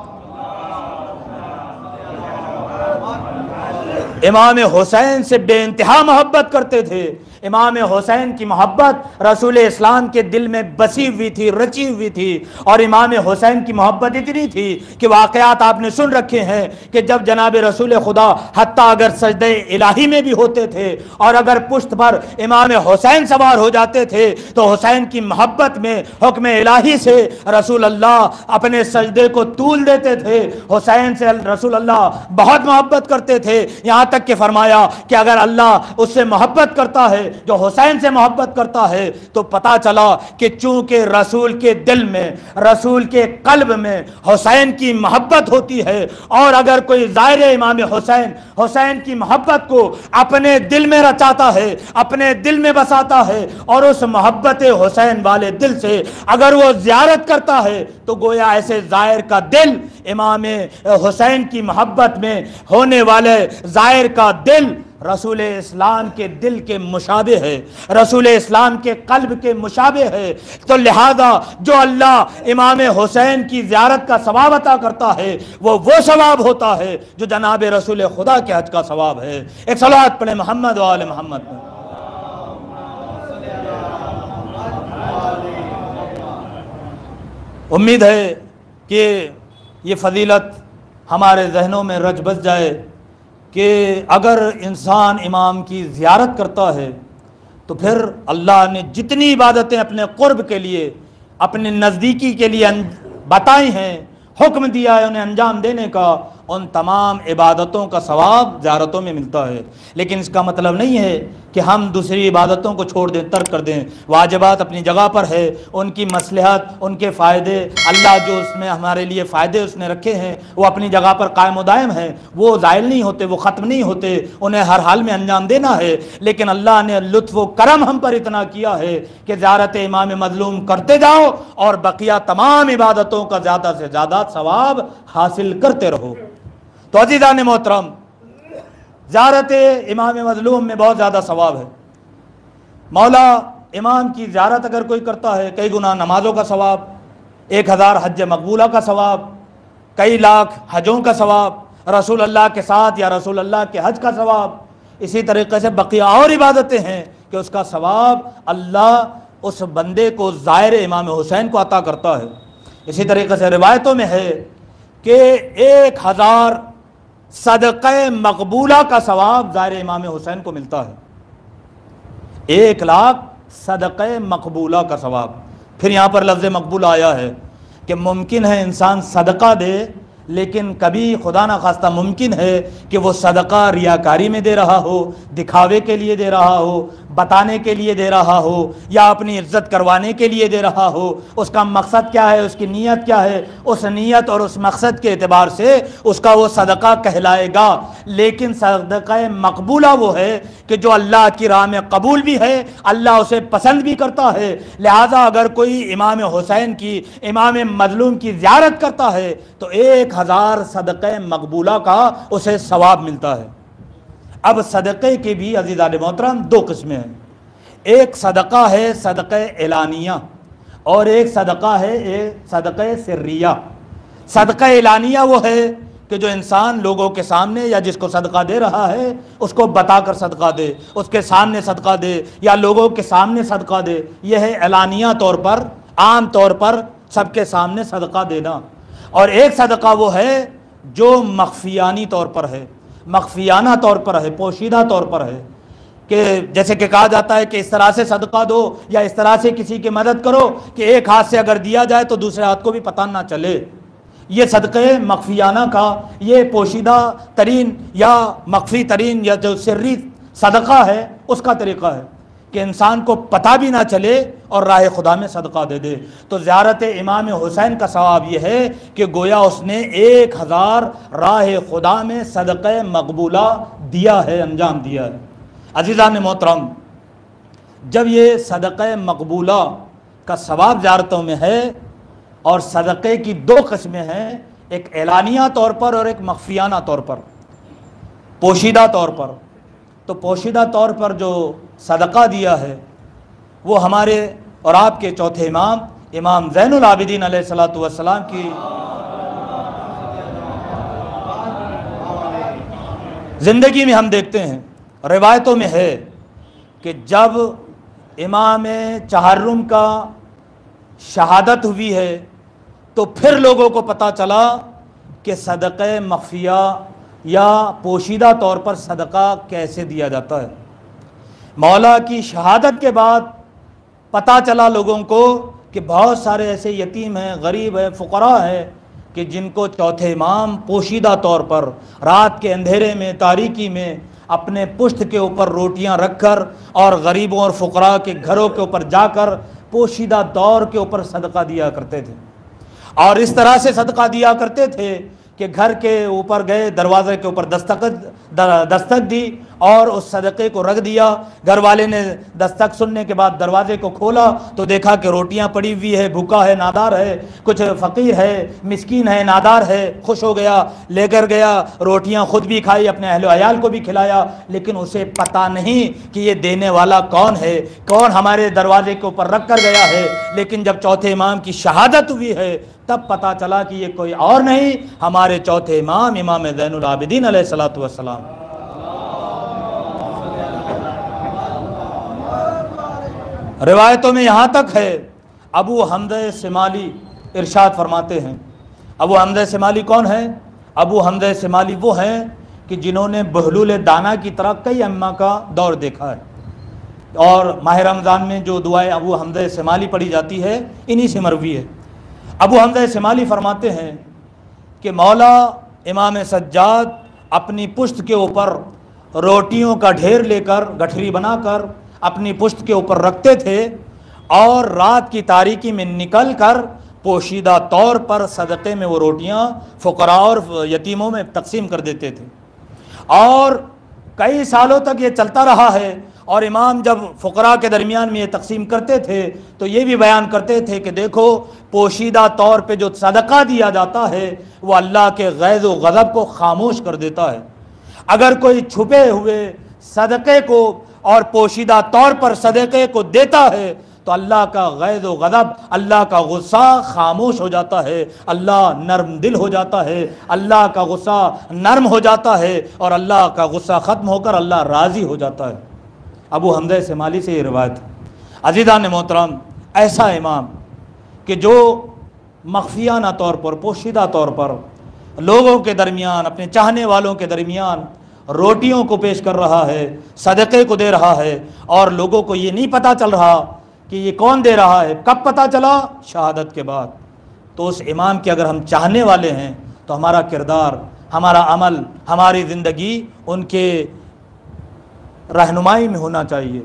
S1: इमाम हुसैन से बेइंतहा मोहब्बत करते थे। इमाम हुसैन की मोहब्बत रसूल इस्लाम के दिल में बसी हुई थी, रची हुई थी। और इमाम हुसैन की मोहब्बत इतनी थी कि वाक़यात आपने सुन रखे हैं कि जब जनाब रसूल खुदा हत्ता अगर सजदे इलाही में भी होते थे और अगर पुश्त पर इमाम हुसैन सवार हो जाते थे तो हुसैन की मोहब्बत में हुक्म इलाही से रसूल अल्लाह अपने सजदे को तूल देते थे। हुसैन से रसूल अल्लाह बहुत मोहब्बत करते थे, यहाँ तक कि फरमाया कि अगर अल्लाह उससे मोहब्बत करता है जो हुसैन से मोहब्बत करता है तो पता चला कि चूंकि रसूल के दिल में, रसूल के कल्ब में हुसैन की मोहब्बत होती है और अगर कोई ज़ाहिर इमाम हुसैन हुसैन की मोहब्बत को अपने दिल में रचाता है, अपने दिल में बसाता है और उस मोहब्बत हुसैन वाले दिल से अगर वो ज़ियारत करता है तो गोया ऐसे ज़ाहिर का दिल इमाम हुसैन की मोहब्बत में होने वाले ज़ाहिर का दिल रसूल इस्लाम के दिल के मुशाबे है, रसूल इस्लाम के कल्ब के मुशाबे है। तो लिहाजा जो अल्लाह इमाम हुसैन की ज़ियारत का सवाब अता करता है वो सवाब होता है जो जनाब रसूल खुदा के हज का सवाब है। एक सलावत पढ़े मोहम्मद व आले मोहम्मद। उम्मीद है कि ये फजीलत हमारे जहनों में रच बस जाए कि अगर इंसान इमाम की ज़ियारत करता है तो फिर अल्लाह ने जितनी इबादतें अपने क़ुर्ब के लिए, अपने नज़दीकी के लिए बताई हैं, हुक्म दिया है उन्हें अंजाम देने का, उन तमाम इबादतों का सवाब ज़ियारतों में मिलता है। लेकिन इसका मतलब नहीं है कि हम दूसरी इबादतों को छोड़ दें, तर्क कर दें। वाजिबात अपनी जगह पर है, उनकी मसलहत, उनके फ़ायदे, अल्लाह जो उसमें हमारे लिए फ़ायदे उसने रखे हैं वो अपनी जगह पर कायम व दायम हैं, वो ज़ाइल नहीं होते, वो ख़त्म नहीं होते, उन्हें हर हाल में अंजाम देना है। लेकिन अल्लाह ने लुत्फ़ व करम हम पर इतना किया है कि ज़ियारत इमाम मज़लूम करते जाओ और बकिया तमाम इबादतों का ज़्यादा से ज़्यादा सवाब हासिल करते रहो। तो अज़ीज़ान मोहतरम, ज़ियारत इमाम मज़लूम में बहुत ज़्यादा सवाब है। मौला इमाम की ज़ियारत अगर कोई करता है, कई गुना नमाज़ों का सवाब, 1000 हज मकबूला का सवाब, कई लाख हजों का सवाब, रसूल अल्लाह के साथ या रसूल अल्लाह के हज का सवाब, इसी तरीके से बकिया और इबादतें हैं कि उसका सवाब अल्लाह उस बंदे को ज़ाहिर इमाम हुसैन को अता करता है। इसी तरीके से रिवायतों में है कि 1000 सदक़े मकबूला का सवाब ज़ाहिर इमाम हुसैन को मिलता है। 1 लाख सदक़े मकबूला का सवाब। फिर यहाँ पर लफ्ज़ मकबूल आया है कि मुमकिन है इंसान सदका दे, लेकिन कभी खुदा ना खास्ता मुमकिन है कि वो सदका रियाकारी में दे रहा हो, दिखावे के लिए दे रहा हो, बताने के लिए दे रहा हो या अपनी इज्जत करवाने के लिए दे रहा हो। उसका मकसद क्या है, उसकी नीयत क्या है, उस नीयत और उस मकसद के एतबार से उसका वो सदका कहलाएगा। लेकिन सदका मकबूला वो है कि जो अल्लाह की राह में कबूल भी है, अल्लाह उसे पसंद भी करता है। लिहाजा अगर कोई इमाम हुसैन की, इमाम मज़लूम की ज़ियारत करता है तो 1000 सदक़े मकबूला का उसे सवाब मिलता है। अब सदक़े के भी अज़ीज़ान मोहतरम 2 किस्में हैं। एक सदका है सदक़े एलानिया और एक सदका है एक सदक़े सिर्रिया। सदक़ा एलानिया वो है कि जो इंसान लोगों के सामने या जिसको सदका दे रहा है उसको बताकर सदका दे, उसके सामने सदका दे या लोगों के सामने सदका दे। यह है एलानिया तौर पर, आम तौर पर सबके सामने सदका देना। और एक सदका वो है जो मख्फियानी तौर पर है, मख्फियाना तौर पर है, पोशीदा तौर पर है कि जैसे कि कहा जाता है कि इस तरह से सदका दो या इस तरह से किसी की मदद करो कि एक हाथ से अगर दिया जाए तो दूसरे हाथ को भी पता ना चले। ये सदक़े मख्फियाना का, ये पोशीदा तरीन या मख्फी तरीन या जो सिर्री सदक़ा है उसका तरीक़ा है कि इंसान को पता भी ना चले और राह खुदा में सदका दे दे। तो ज़ियारत इमाम हुसैन का सवाब यह है कि गोया उसने 1000 राह खुदा में सदक़े मकबूला दिया है, अंजाम दिया है। अज़ीज़ान मोहतरम, जब ये सदक़े मकबूला का सवाब ज़ियारतों में है और सदक़े की 2 किस्में हैं, एक एलानिया तौर पर और एक मख्फियाना तौर पर, पोशीदा तौर पर। तो पोशीदा तौर पर जो सदका दिया है वो हमारे और आपके चौथे इमाम इमाम ज़ैनुल आबिदीन अलैहिस्सलातु वस्सलाम की ज़िंदगी में हम देखते हैं, रिवायतों में है कि जब इमाम चहर्रुम का शहादत हुई है तो फिर लोगों को पता चला कि सदक़े मख्फिया या पोशीदा तौर पर सदका कैसे दिया जाता है। मौला की शहादत के बाद पता चला लोगों को कि बहुत सारे ऐसे यतीम हैं, गरीब हैं, फ़ुक़रा हैं कि जिनको चौथे इमाम पोशीदा तौर पर रात के अंधेरे में, तारीकी में अपने पुश्त के ऊपर रोटियां रखकर और गरीबों और फ़ुक़रा के घरों के ऊपर जाकर पोशीदा तौर के ऊपर सदका दिया करते थे। और इस तरह से सदका दिया करते थे कि घर के ऊपर गए, दरवाज़े के ऊपर दस्तक दी और उस सदक़े को रख दिया। घर वाले ने दस्तक सुनने के बाद दरवाज़े को खोला तो देखा कि रोटियां पड़ी हुई है, भूखा है, नादार है, कुछ फ़कीर है, मिस्कीन है, नादार है। खुश हो गया, लेकर गया, रोटियां ख़ुद भी खाई, अपने अहलो अयाल को भी खिलाया, लेकिन उसे पता नहीं कि ये देने वाला कौन है, कौन हमारे दरवाज़े के ऊपर रख कर गया है। लेकिन जब चौथे इमाम की शहादत हुई है तब पता चला कि ये कोई और नहीं, हमारे चौथे इमाम इमाम ज़ैनुल आबिदीन अलैहिस्सलातु वस्सलाम। रिवायतों में यहाँ तक है, अबू हमज़ा सिमाली इरशाद फरमाते हैं। अबू हमज़ा सिमाली कौन है? अबू हमज़ा सिमाली वो हैं कि जिन्होंने बहलूल दाना की तरह कई अम्मा का दौर देखा है। और माह रमज़ान में जो दुआएं अबू हमज़ा सिमाली पढ़ी जाती है इन्हीं से मरवी है। अबू हमज़ा सिमाली फरमाते हैं कि मौला इमाम सज्जाद अपनी पुश्त के ऊपर रोटियों का ढेर लेकर गठरी बनाकर अपनी पुश्त के ऊपर रखते थे और रात की तारीकी में निकल कर पोशीदा तौर पर सदक़े में वो रोटियां फ़ुक़रा और यतीमों में तकसीम कर देते थे। और कई सालों तक ये चलता रहा है। और इमाम जब फ़ुक़रा के दरमियान में ये तकसीम करते थे तो ये भी बयान करते थे कि देखो, पोशीदा तौर पे जो सदका दिया जाता है वो अल्लाह के गैज़ व ग़ज़ब को ख़ामोश कर देता है। अगर कोई छुपे हुए सदक़े को और पोशीदा तौर पर सदक़े को देता है तो अल्लाह का गैज़ व ग़ज़ब, अल्लाह का गुस्सा ख़ामोश हो जाता है, अल्लाह नरम दिल हो जाता है, अल्लाह का गुस्सा नरम हो जाता है और अल्लाह का गुस्सा ख़त्म होकर अल्लाह राज़ी हो जाता है। अबू हमज़ा सिमाली से ये रिवायत है। अज़ीज़ान मोहतरम, ऐसा इमाम कि जो मख्फियाना तौर पर, पोशीदा तौर पर लोगों के दरमियान, अपने चाहने वालों के दरमियान रोटियों को पेश कर रहा है, सदक़े को दे रहा है और लोगों को ये नहीं पता चल रहा कि ये कौन दे रहा है। कब पता चला? शहादत के बाद। तो उस इमाम के अगर हम चाहने वाले हैं तो हमारा किरदार, हमारा अमल, हमारी ज़िंदगी उनके रहनुमाई में होना चाहिए,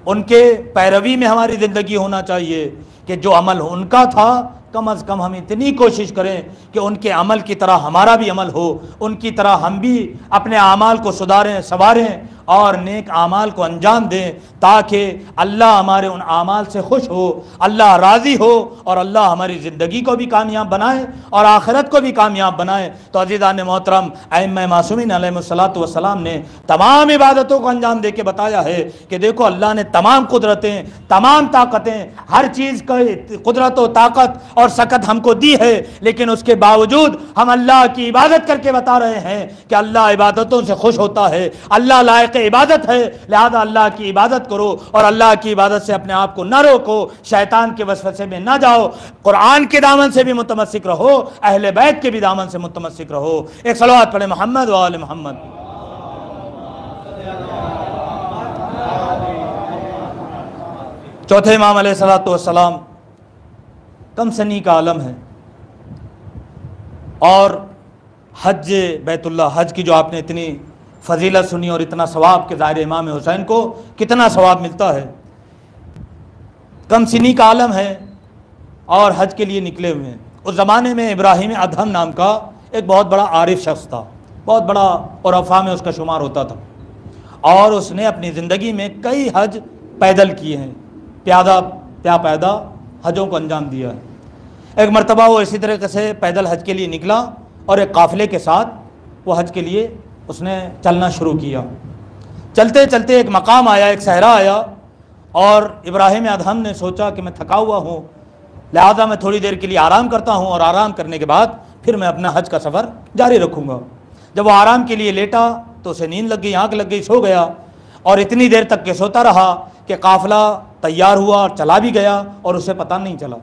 S1: उनके पैरवी में हमारी ज़िंदगी होना चाहिए कि जो अमल उनका था कम अज़ कम हम इतनी कोशिश करें कि उनके अमल की तरह हमारा भी अमल हो, उनकी तरह हम भी अपने आमाल को सुधारें, संवारें और नेक आमाल को अंजाम दें ताकि अल्लाह हमारे उन आमाल से खुश हो, अल्लाह राज़ी हो और अल्लाह हमारी ज़िंदगी को भी कामयाब बनाए और आखिरत को भी कामयाब बनाए। तो अज़ीज़ान मोहतरम, अइम्मा मासूमीन अलैहिमुस्सलातु वस्सलाम ने तमाम इबादतों को अंजाम दे के बताया है कि देखो, अल्लाह ने तमाम कुदरतें, तमाम ताकतें, हर चीज़ की कुदरत व ताकत और सकत हमको दी है, लेकिन उसके बावजूद हम अल्लाह की इबादत करके बता रहे हैं कि अल्लाह इबादतों से खुश होता है, अल्लाह लायक इबादत है, लिहाजा अल्लाह की इबादत करो और अल्लाह की इबादत से अपने आप को न रोको, शैतान के वसवसे में न जाओ, कुरान के दामन से भी मुतमस्सिक रहो, अहले बैत के भी दामन से मुतमस्सिक रहो। एक सलावत पढ़े मोहम्मद व आले मोहम्मद। चौथे इमाम अलैहिस्सलातु वस्सलाम कम सनी का आलम है, और हज बैतुल्ला, हज की जो आपने इतनी फजीलत सुनी और इतना सवाब के ज़ाहिर इमाम हुसैन को कितना सवाब मिलता है। कम सिनी का आलम है और हज के लिए निकले हुए हैं। उस ज़माने में इब्राहिम अदहम नाम का एक बहुत बड़ा आरिफ शख्स था, बहुत बड़ा और अफा में उसका शुमार होता था, और उसने अपनी ज़िंदगी में कई हज पैदल किए हैं, पैदा हजों को अंजाम दिया है। एक मरतबा वो इसी तरीके से पैदल हज के लिए निकला और एक काफ़िले के साथ वो हज के लिए उसने चलना शुरू किया। चलते चलते एक मकाम आया, एक सहरा आया, और इब्राहिम अदहम ने सोचा कि मैं थका हुआ हूँ, लिहाजा मैं थोड़ी देर के लिए आराम करता हूँ और आराम करने के बाद फिर मैं अपना हज का सफ़र जारी रखूँगा। जब वो आराम के लिए लेटा तो उसे नींद लग गई, आँख लग गई, सो गया, और इतनी देर तक के सोता रहा कि काफ़िला तैयार हुआ और चला भी गया और उसे पता नहीं चला।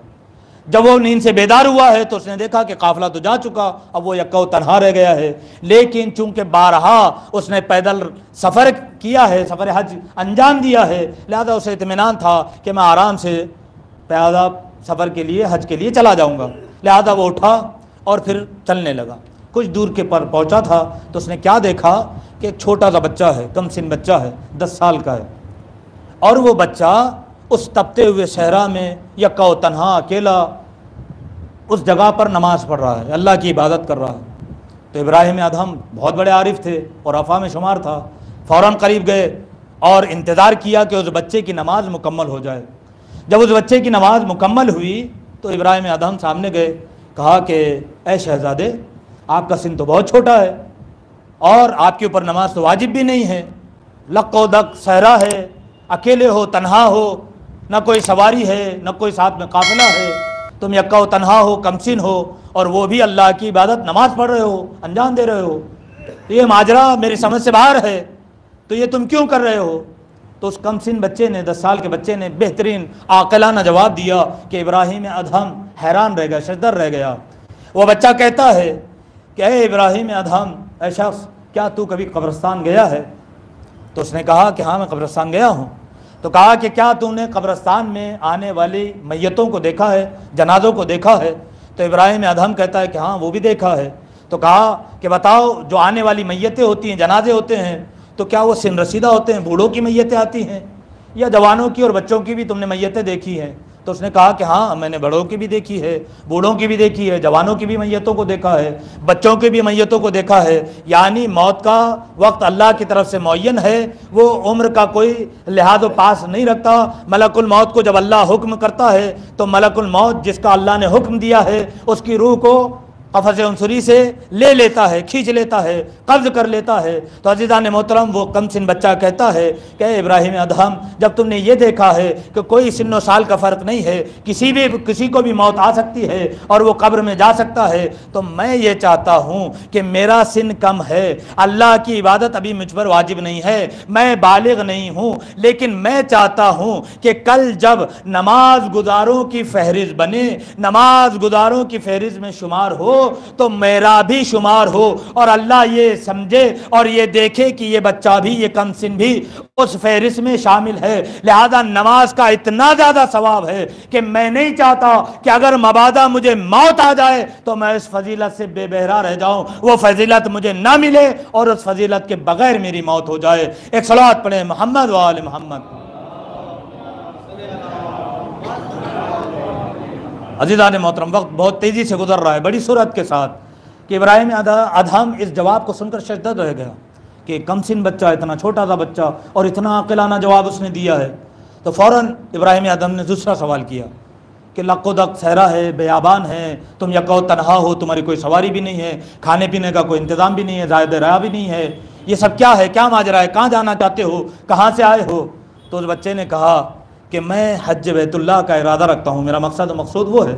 S1: जब वो नींद से बेदार हुआ है तो उसने देखा कि काफ़िला तो जा चुका, अब वो यक्का तन्हा रह गया है। लेकिन चूंकि बारहा उसने पैदल सफ़र किया है, सफ़र हज अंजाम दिया है, लिहाजा उसे इत्मीनान था कि मैं आराम से पैदा सफ़र के लिए, हज के लिए चला जाऊँगा। लिहाजा वो उठा और फिर चलने लगा। कुछ दूर के पर पहुँचा था तो उसने क्या देखा कि एक छोटा सा बच्चा है, कम सिन बच्चा है, 10 साल का है, और वो बच्चा उस तपते हुए सहरा में यक्का तन्हा अकेला उस जगह पर नमाज़ पढ़ रहा है, अल्लाह की इबादत कर रहा है। तो इब्राहिम अदहम बहुत बड़े आरिफ थे और अफ़ा में शुमार था, फ़ौरन करीब गए और इंतज़ार किया कि उस बच्चे की नमाज़ मुकम्मल हो जाए। जब उस बच्चे की नमाज़ मुकम्मल हुई तो इब्राहिम अदहम सामने गए, कहा कि ऐ शहज़ादे, आपका सिन तो बहुत छोटा है और आपके ऊपर नमाज तो वाजिब भी नहीं है, लक्को दक सहरा है, अकेले हो, तन्हा हो, न कोई सवारी है, न कोई साथ में काफ़िला है, तुम यक्का तन्हा हो, कमसिन हो, और वो भी अल्लाह की इबादत नमाज पढ़ रहे हो, अंजाम दे रहे हो, तो ये माजरा मेरी समझ से बाहर है, तो ये तुम क्यों कर रहे हो? तो उस कमसिन बच्चे ने, 10 साल के बच्चे ने बेहतरीन आक़िलाना जवाब दिया कि इब्राहिम अदहम हैरान रह गया, शर्दर रह गया। वो बच्चा कहता है कि ए इब्राहिम अदहम, ऐ शख्स, क्या तू कभी कब्रिस्तान गया है? तो उसने कहा कि हाँ, मैं कब्रिस्तान गया हूँ। तो कहा कि क्या तूने कब्रिस्तान में आने वाली मैयतों को देखा है, जनाज़ों को देखा है? तो इब्राहिम अदहम कहता है कि हाँ, वो भी देखा है। तो कहा कि बताओ, जो आने वाली मैयतें होती हैं, जनाजे होते हैं, तो क्या वो सिन रसीदा होते हैं, बूढ़ों की मैयतें आती हैं, या जवानों की और बच्चों की भी तुमने मैयतें देखी हैं? तो उसने कहा कि हाँ, मैंने बड़ों की भी देखी है, बूढ़ों की भी देखी है, जवानों की भी मैयतों को देखा है, बच्चों की भी मैयतों को देखा है। यानी मौत का वक्त अल्लाह की तरफ से मुअय्यन है, वो उम्र का कोई लिहाज व पास नहीं रखता। मलकुल मौत को जब अल्लाह हुक्म करता है तो मलकुल मौत जिसका अल्लाह ने हुक्म दिया है उसकी रूह को कफ़ज़ अंसुरी से ले लेता है, खींच लेता है, कब्ज़ कर लेता है। तो अज़ीज़ान मोहतरम, वो कमसिन बच्चा कहता है कि इब्राहिम अदहम, जब तुमने ये देखा है कि कोई सिन्नो साल का फ़र्क नहीं है, किसी को भी मौत आ सकती है और वो कब्र में जा सकता है, तो मैं ये चाहता हूँ कि मेरा सिन कम है, अल्लाह की इबादत अभी मुझ पर वाजिब नहीं है, मैं बालिग नहीं हूँ, लेकिन मैं चाहता हूँ कि कल जब नमाज गुजारों की फहरिस्त बने, नमाज गुजारों की फहरिस्त में शुमार हो, तो मेरा भी शुमार हो, और अल्लाह ये समझे और ये देखे कि ये बच्चा भी, ये कमसिन भी उस फहरिस्त में शामिल है। लिहाजा नमाज का इतना ज़्यादा सवाब है कि मैं नहीं चाहता कि अगर मबादा मुझे मौत आ जाए तो मैं इस फजीलत से बेबहरा रह जाऊं, वो फजीलत मुझे ना मिले और उस फजीलत के बगैर मेरी मौत हो जाए। एक सलावत पढ़े मोहम्मद व आले मोहम्मद। अज़ीज़ान मोहतरम, वक्त बहुत तेज़ी से गुजर रहा है, बड़ी सूरत के साथ, कि इब्राहिम अदहम इस जवाब को सुनकर शर्दद रह गया कि कमसिन बच्चा, इतना छोटा सा बच्चा, और इतना अक़िलाना जवाब उसने दिया है। तो फ़ौरन इब्राहिम अदहम ने दूसरा सवाल किया कि लक़्क़ुदक सहरा है, बेयाबान है, तुम यक्का तन्हा हो, तुम्हारी कोई सवारी भी नहीं है, खाने पीने का कोई इंतज़ाम भी नहीं है, ज़ायद रहा भी नहीं है, ये सब क्या है, क्या माजरा है, कहाँ जाना चाहते हो, कहाँ से आए हो? तो उस बच्चे ने कहा कि मैं हज बैतुल्लाह का इरादा रखता हूँ, मेरा मकसद मकसूद वो है,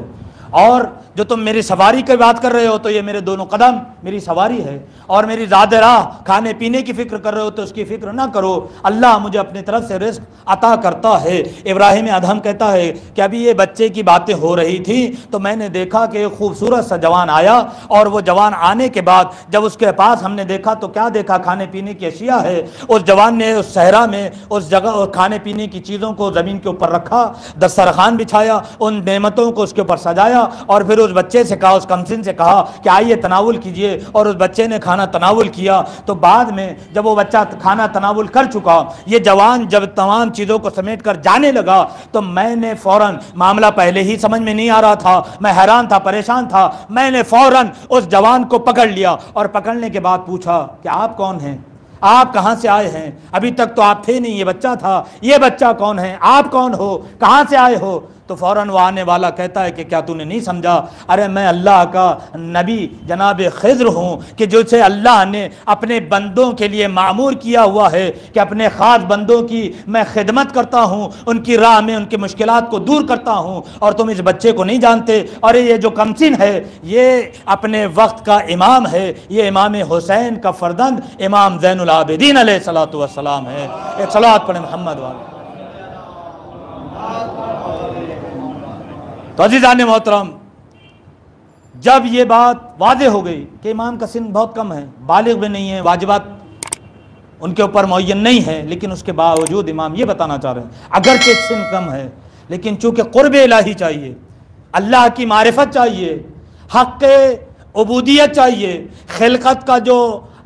S1: और जो तुम मेरी सवारी की बात कर रहे हो तो ये मेरे दोनों कदम मेरी सवारी है, और मेरी ज़ाद राह खाने पीने की फ़िक्र कर रहे हो तो उसकी फ़िक्र ना करो, अल्लाह मुझे अपनी तरफ से रिज़्क़ अता करता है। इब्राहिम अदहम कहता है कि अभी ये बच्चे की बातें हो रही थी तो मैंने देखा कि एक खूबसूरत सा जवान आया, और वो जवान आने के बाद जब उसके पास हमने देखा तो क्या देखा, खाने पीने की अशिया है। उस जवान ने उस सहरा में उस जगह खाने पीने की चीज़ों को ज़मीन के ऊपर रखा, दस्तरखान बिछाया, उन नेमतों को उसके ऊपर सजाया, आया और फिर उस बच्चे से कहा, उस कमसिन से कहा कि आइए तनावुल कीजिए, और उस बच्चे ने खाना तनावुल किया। तो बाद में जब वो बच्चा खाना तनावुल कर चुका, ये जवान जब तमाम चीज़ों को समेट कर जाने लगा, तो मैंने फ़ौरन, मामला पहले ही समझ में नहीं आ रहा था, मैं हैरान था, परेशान था, मैंने फ़ौरन उस जवान को पकड़ लिया और पकड़ने के बाद पूछा कि आप कौन हैं, आप कहाँ से आए हैं? अभी तक तो आप थे नहीं, ये बच्चा था, ये बच्चा कौन है, आप कौन हो, कहाँ से आए हो? तो फ़ौरन वो आने वाला कहता है कि क्या तूने नहीं समझा? अरे मैं अल्लाह का नबी जनाब खिज़्र हूँ कि जिसे अल्लाह ने अपने बंदों के लिए मामूर किया हुआ है कि अपने ख़ास बंदों की मैं खिदमत करता हूँ, उनकी राह में उनकी मुश्किलात को दूर करता हूँ, और तुम इस बच्चे को नहीं जानते। और ये जो कमसिन है ये अपने वक्त का इमाम है, ये इमाम हुसैन का फ़र्जंद इमाम ज़ैनुल आबिदीन अलैहिस्सलातु वस्सलाम है। एक सलात पढ़े मोहम्मद वाले। तो अज़ीज़ान मोहतरम, जब ये बात वाज़ेह हो गई कि इमाम का सिन बहुत कम है, बालिग भी नहीं है, वाजिबात उनके ऊपर मुअय्यन नहीं है, लेकिन उसके बावजूद इमाम ये बताना चाह रहे हैं अगरचे सिन कम है, लेकिन चूँकि क़ुर्ब इलाही चाहिए, अल्लाह की मारिफत चाहिए, हक़ उबूदियत चाहिए, खिलकत का जो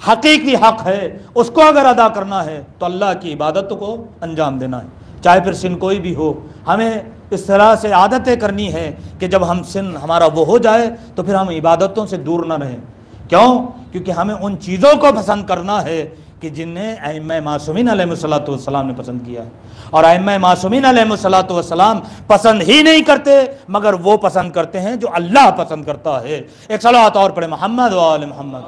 S1: हकीकी हक़ है उसको अगर अदा करना है तो अल्लाह की इबादत को अंजाम देना है, चाहे फिर सिन कोई भी हो। हमें इस तरह से आदतें करनी है कि जब हम सिन हमारा वो हो जाए तो फिर हम इबादतों से दूर ना रहें। क्यों? क्योंकि हमें उन चीज़ों को पसंद करना है कि जिन्हें अइम्मा मासूमीन अलैहिस्सलातु वस्सलाम ने पसंद किया है, और अइम्मा मासूमीन अलैहिस्सलातु वस्सलाम पसंद ही नहीं करते मगर वो पसंद करते हैं जो अल्लाह पसंद करता है। एक सलावत और पढ़े मोहम्मद व आले मोहम्मद।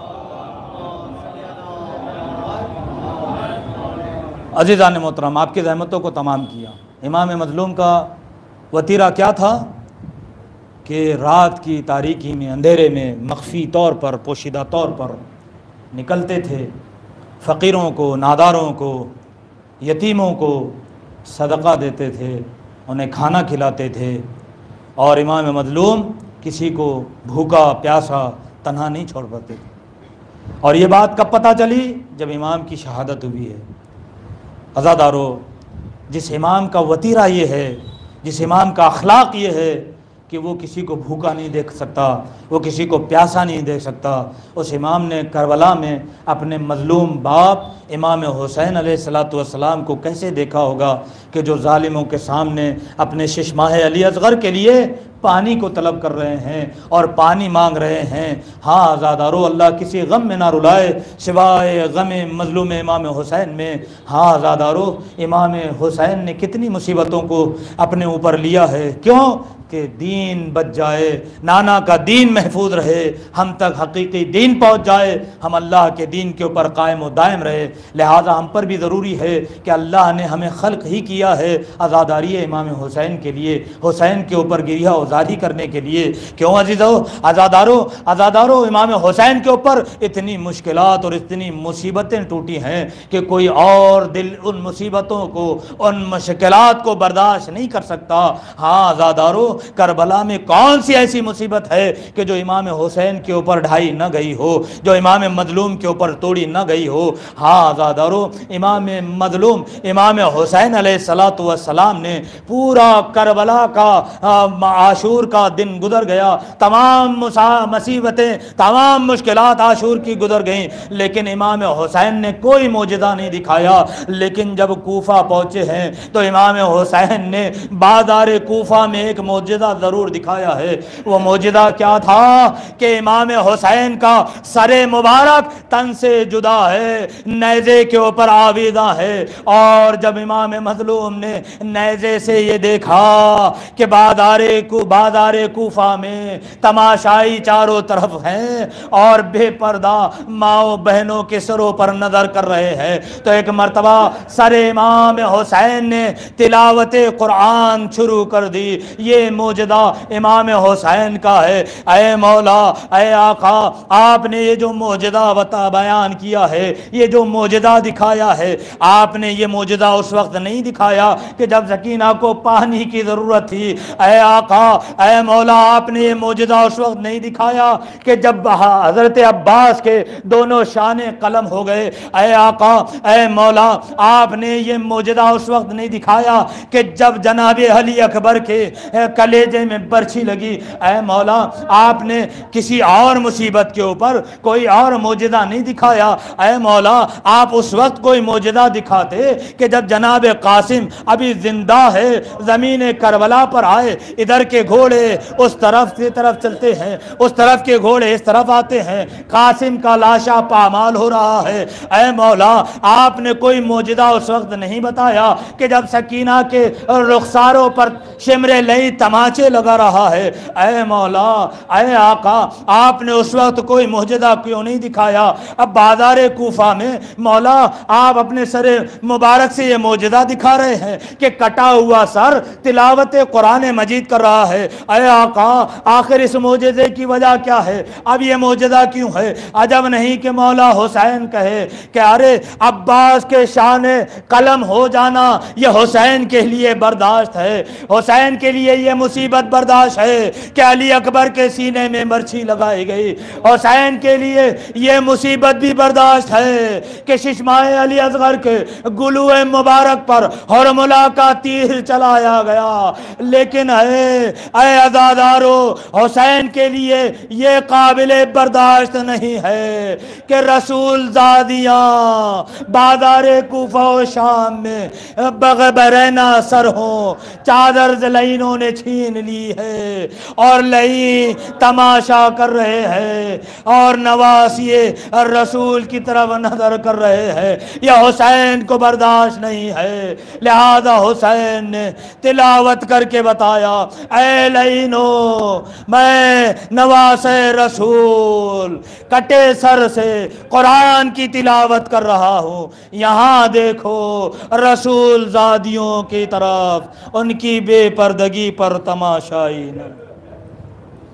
S1: अज़ीज़ान मोहतरम, आपकी रहमतों को तमाम किया। इमाम मज़लूम का वतीरा क्या था कि रात की तारीकी में, अंधेरे में मख्फी तौर पर, पोशीदा तौर पर निकलते थे, फ़कीरों को, नादारों को, यतीमों को सदका देते थे, उन्हें खाना खिलाते थे, और इमाम मज़लूम किसी को भूखा प्यासा तन्हा नहीं छोड़ पाते थे। और ये बात कब पता चली? जब इमाम की शहादत हुई है। अज़ादारो, जिस इमाम का वतीरा ये है, जिस इमाम का अखलाक ये है कि वो किसी को भूखा नहीं देख सकता, वो किसी को प्यासा नहीं देख सकता, उस इमाम ने करबला में अपने मज़लूम बाप इमाम हुसैन अलैहिस्सलातु वस्सलाम को कैसे देखा होगा कि जो ज़ालिमों के सामने अपने शिशमाह अली असग़र के लिए पानी को तलब कर रहे हैं और पानी मांग रहे हैं। हाँ आज़ादारो, अल्लाह किसी गम में ना रुलाए सिवाय गम मज़लूम इमाम हुसैन में। हाँ आज़ादारो, इमाम हुसैन ने कितनी मुसीबतों को अपने ऊपर लिया है। क्यों? कि दीन बच जाए, नाना का दीन महफूज रहे, हम तक हकीकी दीन पहुँच जाए, हम अल्लाह के दीन के ऊपर कायम व दायम रहे। लिहाजा हम पर भी ज़रूरी है कि अल्लाह ने हमें खल्क ही किया है आज़ादारी इमाम हुसैन के लिए, हुसैन के ऊपर गिरिया उजारी करने के लिए। क्यों अज़ीज़ो, आज़ादारो, इमाम हुसैन के ऊपर इतनी मुश्किलात और इतनी मुसीबतें टूटी हैं कि कोई और दिल उन मुसीबतों को, उन मुश्किलात को बर्दाश्त नहीं कर सकता। हाँ आज़ादारो, करबला में कौन सी ऐसी मुसीबत है कि जो इमाम हुसैन के ऊपर ढाई न गई हो, जो इमाम मज़लूम के ऊपर तोड़ी न गई हो। हाँ आज़ादारो, इमाम मज़लूम इमाम हुसैन अलैहिस्सलातु वस्सलाम ने पूरा करबला का आशूर का दिन गुजर गया, तमाम मुसीबतें, तमाम मुश्किलात आशूर की गुजर गईं, लेकिन इमाम हुसैन ने कोई मोजज़ा नहीं दिखाया। लेकिन जब कूफा पहुँचे हैं तो इमाम हुसैन ने बाज़ार कूफा में एक मोजज़ा ज़रूर दिखाया है। वो मोजज़ा क्या था कि इमाम हुसैन का सरे मुबारक तन से जुदा है, नेज़े के ऊपर आविदा है। और जब इमाम मज़लूम ने नेज़े से ये देखा कि बाज़ारे कूफा में तमाशाई चारों तरफ हैं और बेपर्दा माओ बहनों के सरों पर नज़र कर रहे हैं, तो एक मर्तबा सरे इमाम हुसैन ने तिलावत कुरान शुरू कर दी। ये मोजदा इमाम हुसैन का है। ऐ मौला, ऐ आका, आपने ये जो मोजदा बयान किया है, ये जो मोजदा दिखाया है, आपने ये मोजदा उस वक्त नहीं दिखाया कि जब सकीना को पानी की ज़रूरत थी। ऐ आका, ऐ मौला, आपने ये मोजदा उस वक्त नहीं दिखाया कि जब हज़रत अब्बास के दोनों शाने कलम हो गए। ऐ आका, ऐ मौला, आपने ये मोजदा उस वक्त नहीं दिखाया कि जब जनाब अली अकबर के कलेजे में बर्छी लगी, ऐ मौला आपने किसी और मुसीबत के ऊपर कोई और मौजदा नहीं दिखाया। ऐ मौला आप उस वक्त कोई मौजदा दिखाते कि जब जनाब कासिम अभी जिंदा है, ज़मीन करबला पर आए, इधर के घोड़े उस तरफ से तरफ चलते हैं, उस तरफ के घोड़े इस तरफ आते हैं, कासिम का लाशा पामाल हो रहा है। ऐ मौला आपने कोई मौजदा उस वक्त नहीं बताया कि जब सकीना के रुखसारों पर शिमरे लई तमाचे लगा रहा है। ऐ मौला, ऐ आका, आपने उस वक्त कोई मौजदा क्यों नहीं दिखाया? अब बाजार कूफा में मौला आप अपने सर मुबारक से ये मौजदा दिखा रहे हैं कि कटा हुआ सर तिलावत कुरान मजीद कर रहा है। ऐ आका, आखिर इस मौजदे की वजह क्या है? अब ये मौजदा क्यों है? अजब नहीं कि मौला हुसैन कहे कि अरे अब्बास के शान कलम हो जाना ये हुसैन के लिए बर्दाश्त है, हुसैन के लिए ये मुसीबत बर्दाश्त है कि अली अकबर के सीने में बर्छी लगाई गई। हुसैन के लिए ये मुसीबत भी बर्दाश्त है कि शिशमाए अली असगर के गुलूए मुबारक पर हरमुला का तीर चलाया गया। लेकिन ऐ अज़ादारो, हुसैन के लिए ये काबिले बर्दाश्त नहीं है कि रसूल ज़ादियाँ बाज़ारे कूफा और शाम में बगबरैना सर हो, चादर ज़लैनों ने छीन ली है और लई तमाशा कर रहे हैं और नवासिए रसूल की तरफ नजर कर रहे हैं। यह हुसैन को बर्दाश्त नहीं है। लिहाजा हुसैन ने तिलावत करके बताया, ऐ लईनो, मैं नवासे रसूल कटे सर से कुरान की तिलावत कर रहा हूँ। यहाँ देखो रसूल ज़ादियों की तरफ उनकी बेपर्दगी पर तमाशाई न